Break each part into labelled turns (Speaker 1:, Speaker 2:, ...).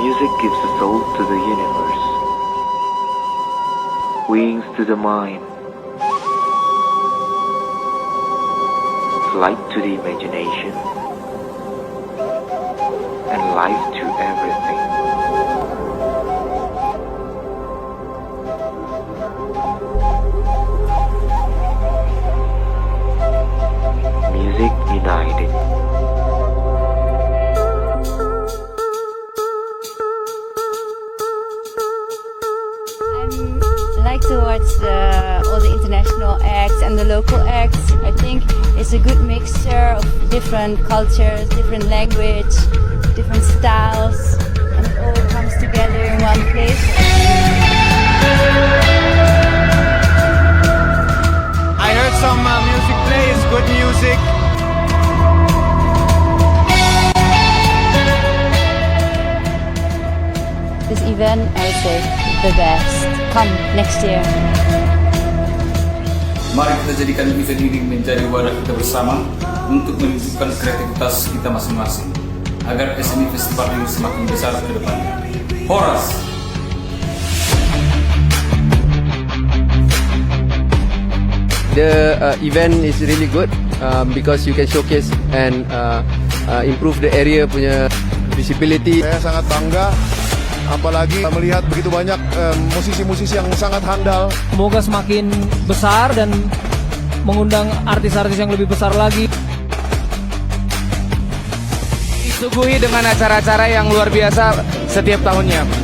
Speaker 1: Music gives a soul to the universe, wings to the mind, flight to the imagination, and life to everything. Music united.
Speaker 2: I like to watch all the international acts and the local acts. I think it's a good mixture of different cultures, different language, different styles, and it all comes together in one place.
Speaker 3: I heard some music play, it's good music.
Speaker 2: This event, I would say, the best. Come next year.
Speaker 4: Mari kita jadikan event ini menjadi wadah kita bersama untuk menunjukkan kreativitas kita masing-masing agar SNI Festival ini semakin besar ke depannya. Horas!
Speaker 5: The event is really good because you can showcase and improve the area punya visibility.
Speaker 6: Saya sangat bangga, apalagi melihat begitu banyak musisi-musisi yang sangat handal.
Speaker 7: Semoga semakin besar dan mengundang artis-artis yang lebih besar lagi.
Speaker 3: Disuguhi dengan acara-acara yang luar biasa setiap tahunnya.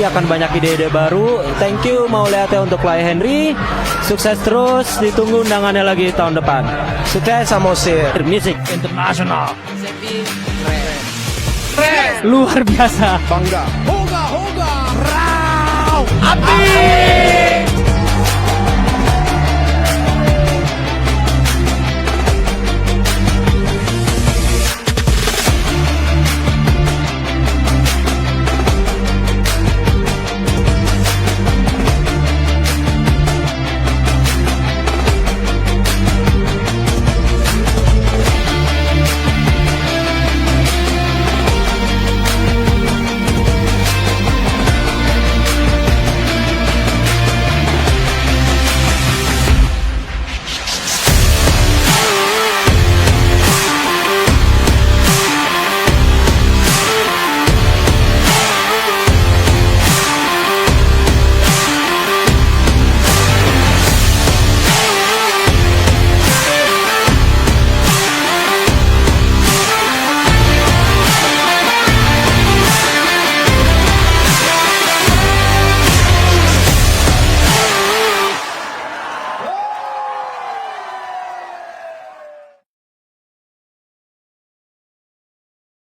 Speaker 7: Akan banyak ide-ide baru. Thank you Mauleate untuk Playa Henry. Sukses terus, ditunggu undangannya lagi tahun depan. Sukses Samosir. Music Internasional. Luar biasa.
Speaker 6: Bangga.
Speaker 3: Hoga, hoga, rau, api.